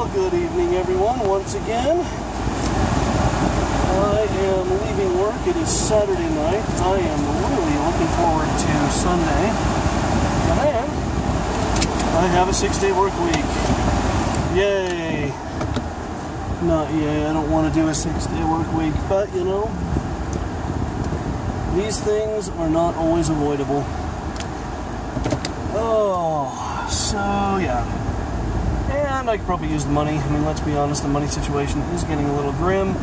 Well, good evening, everyone. Once again, I am leaving work. It is Saturday night. I am really looking forward to Sunday. And then, I have a 6-day work week. Yay! Not yay. I don't want to do a 6-day work week, but you know, these things are not always avoidable. Oh, so yeah. And I could probably use the money. I mean, let's be honest, the money situation is getting a little grim.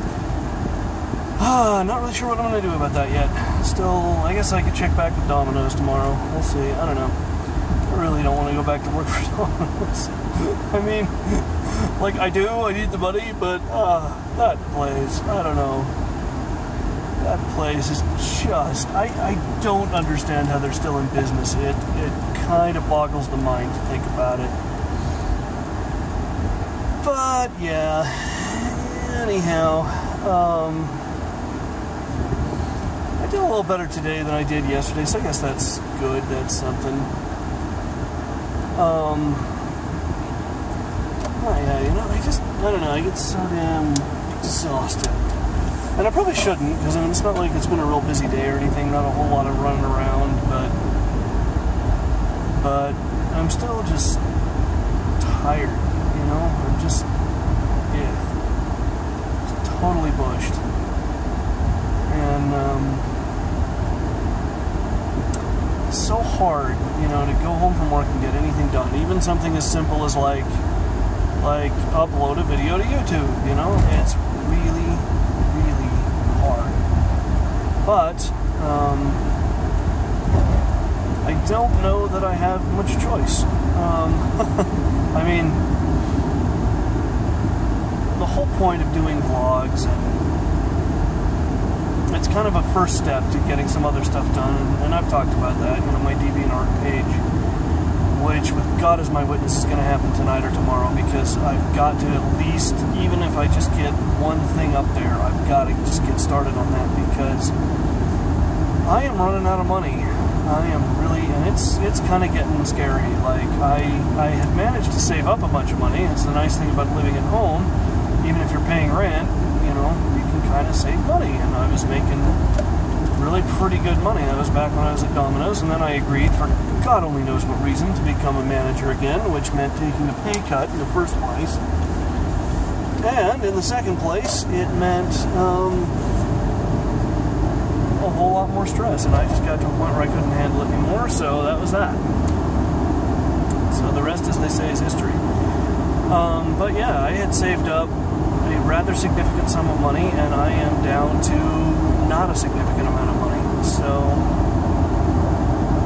Not really sure what I'm going to do about that yet. Still, I guess I could check back with Domino's tomorrow. We'll see. I don't know. I really don't want to go back to work for Domino's. I mean, like I do, I need the money, but that place, I don't know. That place is just, I don't understand how they're still in business. It kind of boggles the mind to think about it. But yeah, anyhow, I did a little better today than I did yesterday, so I guess that's good. That's something. Yeah, you know, I don't know, I get so damn exhausted. And I probably shouldn't, because I mean, it's not like it's been a real busy day or anything, not a whole lot of running around, but I'm still just tired, you know? I'm just totally bushed. And, it's so hard, you know, to go home from work and get anything done. Even something as simple as like upload a video to YouTube, you know? It's really hard. But, I don't know that I have much choice. I mean, the whole point of doing vlogs, and it's kind of a first step to getting some other stuff done, and I've talked about that, you know, my DeviantArt page, which, with God as my witness, is going to happen tonight or tomorrow, because I've got to at least, even if I just get one thing up there, I've got to just get started on that, because I am running out of money. I am really, and it's kind of getting scary. Like, I had managed to save up a bunch of money. It's the nice thing about living at home. Even if you're paying rent, you know, you can kind of save money, and I was making really pretty good money. That was back when I was at Domino's, and then I agreed, for God only knows what reason, to become a manager again, which meant taking a pay cut in the first place. And in the second place, it meant a whole lot more stress, and I just got to a point where I couldn't handle it anymore, so that was that. So the rest, as they say, is history. But yeah, I had saved up a rather significant sum of money, and I am down to not a significant amount of money. So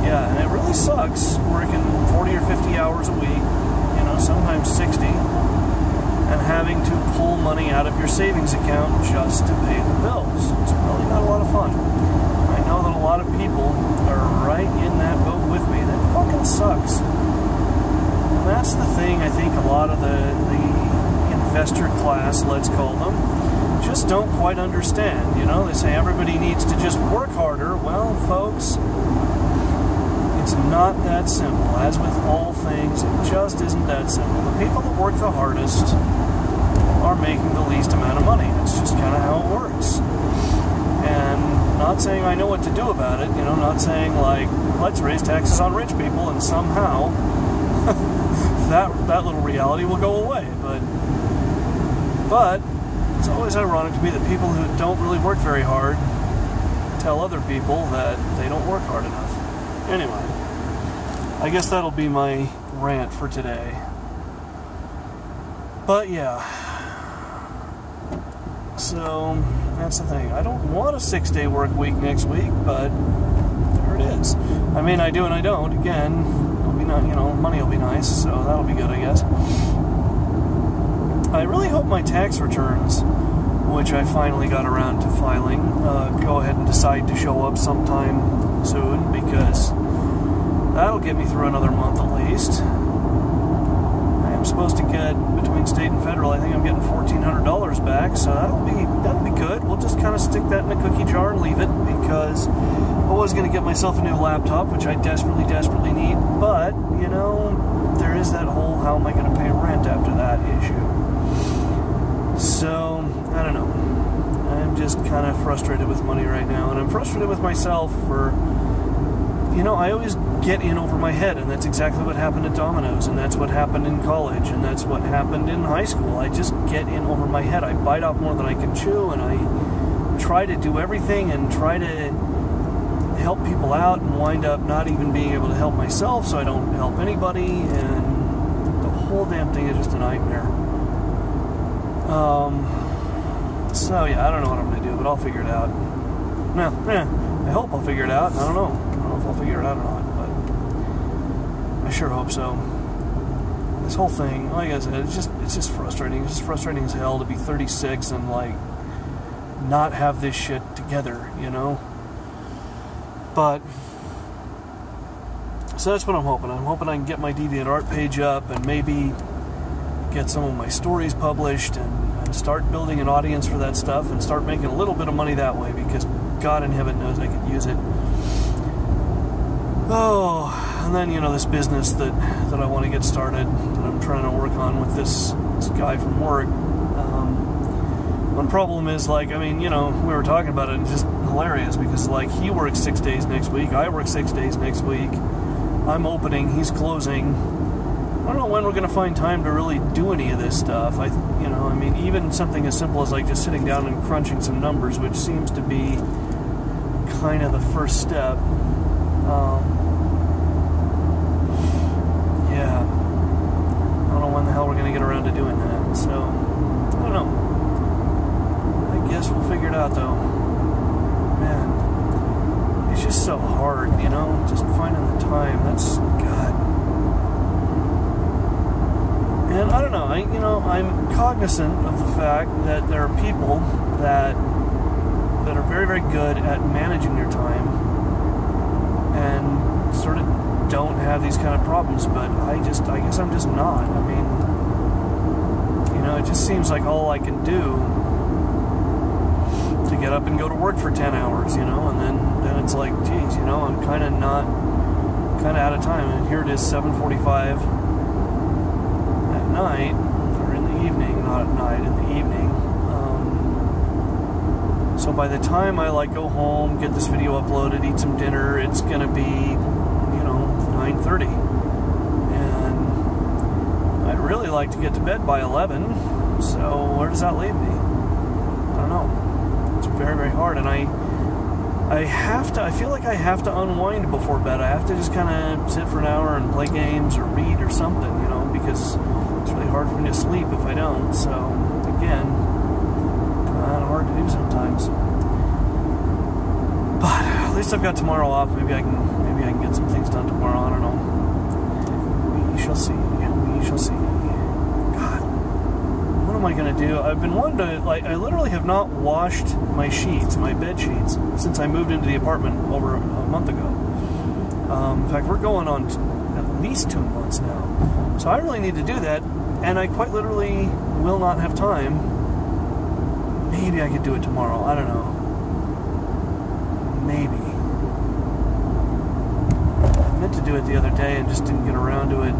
yeah, and it really sucks working 40 or 50 hours a week, you know, sometimes 60, and having to pull money out of your savings account just to pay the bills. It's really not a lot of fun. I know that a lot of people are right in that boat with me. That fucking sucks. And that's the thing I think a lot of the investor class, let's call them, just don't quite understand. You know, they say everybody needs to just work harder. Well, folks, it's not that simple. As with all things, it just isn't that simple. The people that work the hardest are making the least amount of money. It's just kind of how it works. And not saying I know what to do about it, you know, not saying like, let's raise taxes on rich people and somehow that little reality will go away. But it's always ironic to me that people who don't really work very hard tell other people that they don't work hard enough. Anyway, I guess that'll be my rant for today. But yeah, so that's the thing. I don't want a 6-day work week next week, but there it is. I mean, I do and I don't. Again, it'll be not, you know, money will be nice, so that'll be good, I guess. I really hope my tax returns, which I finally got around to filing, go ahead and decide to show up sometime soon, because that'll get me through another month at least. I am supposed to get, between state and federal, I think I'm getting $1,400 back, so that'll be good. We'll just kind of stick that in a cookie jar and leave it, because I was going to get myself a new laptop, which I desperately need, but, you know, there is that whole how am I going to pay rent after that issue. So, I don't know. I'm just kind of frustrated with money right now, and I'm frustrated with myself for, you know, I always get in over my head, and that's exactly what happened at Domino's, and that's what happened in college, and that's what happened in high school. I just get in over my head. I bite off more than I can chew, and I try to do everything and try to help people out and wind up not even being able to help myself, so I don't help anybody, and the whole damn thing is just a nightmare. So yeah, I don't know what I'm going to do, but I'll figure it out. No, I hope I'll figure it out. I don't know. I don't know if I'll figure it out or not, but I sure hope so. This whole thing, like I said, it's just frustrating. It's just frustrating as hell to be 36 and like not have this shit together, you know? But so that's what I'm hoping. I'm hoping I can get my DeviantArt page up and maybe get some of my stories published and start building an audience for that stuff and start making a little bit of money that way, because God in heaven knows I could use it. Oh, and then, you know, this business that I want to get started, that I'm trying to work on with this guy from work. One problem is, like, I mean, you know, we were talking about it, and it's just hilarious because, like, he works 6 days next week, I work 6 days next week, I'm opening, he's closing. I don't know when we're going to find time to really do any of this stuff. You know, I mean, even something as simple as, like, just sitting down and crunching some numbers, which seems to be kind of the first step. Yeah. I don't know when the hell we're going to get around to doing that, so I don't know. I guess we'll figure it out, though. Man, it's just so hard, you know, just finding the time. That's, God. And I don't know, I'm cognizant of the fact that there are people that are very, very good at managing their time and sort of don't have these kind of problems, but I guess I'm just not. I mean, you know, it just seems like all I can do to get up and go to work for 10 hours, you know, and then it's like, geez, you know, I'm kind of out of time, and here it is, 7:45 at night, or in the evening, not at night, in the evening. So by the time I like go home, get this video uploaded, eat some dinner, it's gonna be, you know, 9:30, and I'd really like to get to bed by 11. So where does that leave me? I don't know. It's very, very hard, and I feel like I have to unwind before bed. I have to just kind of sit for an hour and play games or read or something, you know, because it's really hard for me to sleep if I don't. So again, kind of hard to do sometimes. But at least I've got tomorrow off. Maybe I can get some things done tomorrow. I don't know. We shall see. We shall see. God, what am I gonna do? I've been wanting to, like, I literally have not washed my sheets, my bed sheets, since I moved into the apartment over a month ago. In fact, we're going on at least 2 months now. So I really need to do that, and I quite literally will not have time. Maybe I could do it tomorrow. I don't know. Maybe. I meant to do it the other day and just didn't get around to it.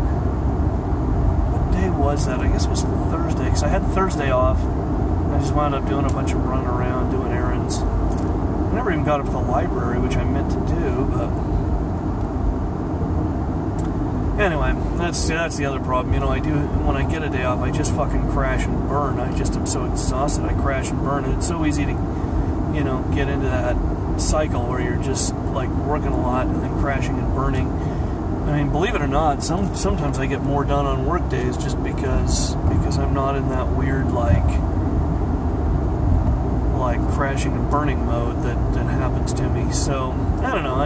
What day was that? I guess it was Thursday, because I had Thursday off. I just wound up doing a bunch of running around, doing errands. I never even got up to the library, which I meant to do, but anyway, that's the other problem. You know, when I get a day off, I just fucking crash and burn. I just am so exhausted, I crash and burn, and it's so easy to, you know, get into that cycle where you're just like working a lot and then crashing and burning. I mean, believe it or not, sometimes I get more done on work days just because I'm not in that weird like crashing and burning mode that happens to me. So I don't know.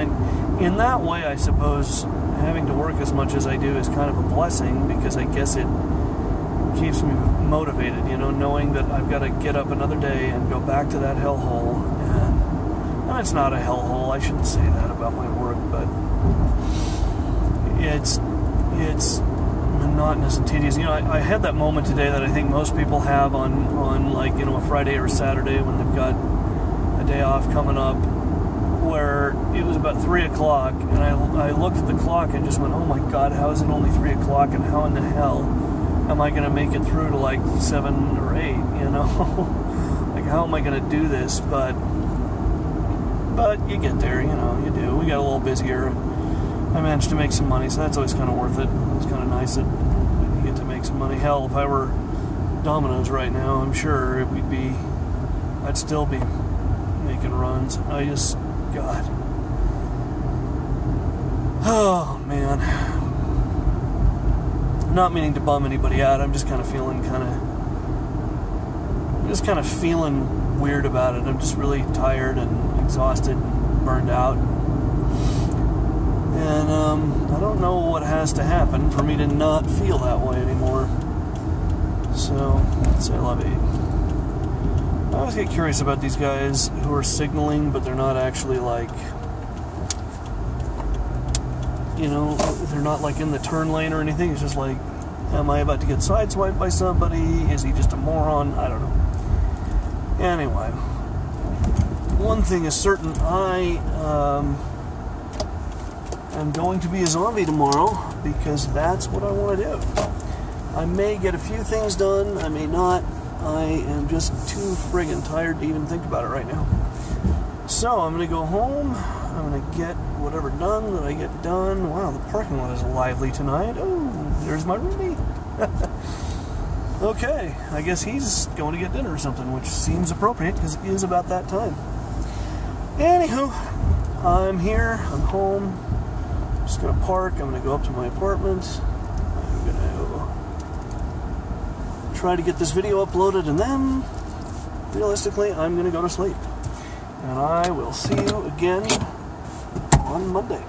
In that way, I suppose having to work as much as I do is kind of a blessing, because I guess it keeps me motivated. You know, knowing that I've got to get up another day and go back to that hellhole. And it's not a hellhole. I shouldn't say that about my work, but it's monotonous and tedious. You know, I had that moment today that I think most people have on like, you know, a Friday or a Saturday when they've got a day off coming up, where it was about 3 o'clock, and I looked at the clock and just went, oh my God, how is it only 3 o'clock, and how in the hell am I going to make it through to like 7 or 8, you know? Like, how am I going to do this? But you get there, you know, you do. We got a little busier. I managed to make some money, so that's always kind of worth it. It's kind of nice that you get to make some money. Hell, if I were Domino's right now, I'm sure I'd still be making runs. I just, God. Oh, man. Not meaning to bum anybody out. I'm just kind of feeling weird about it. I'm just really tired and exhausted and burned out. And I don't know what has to happen for me to not feel that way anymore. So, say la vie. I always get curious about these guys who are signaling, but they're not actually like, you know, they're not like in the turn lane or anything. It's just like, am I about to get sideswiped by somebody? Is he just a moron? I don't know. Anyway, one thing is certain, I am going to be a zombie tomorrow because that's what I want to do. I may get a few things done, I may not. I am just too friggin' tired to even think about it right now. So I'm going to go home, I'm going to get whatever done that I get done. Wow, the parking lot is lively tonight. Oh, there's my roomie. Okay, I guess he's going to get dinner or something, which seems appropriate because it is about that time. Anywho, I'm here, I'm home. I'm just going to park, I'm going to go up to my apartment. I'm going to try to get this video uploaded, and then, realistically, I'm going to go to sleep. And I will see you again on Monday.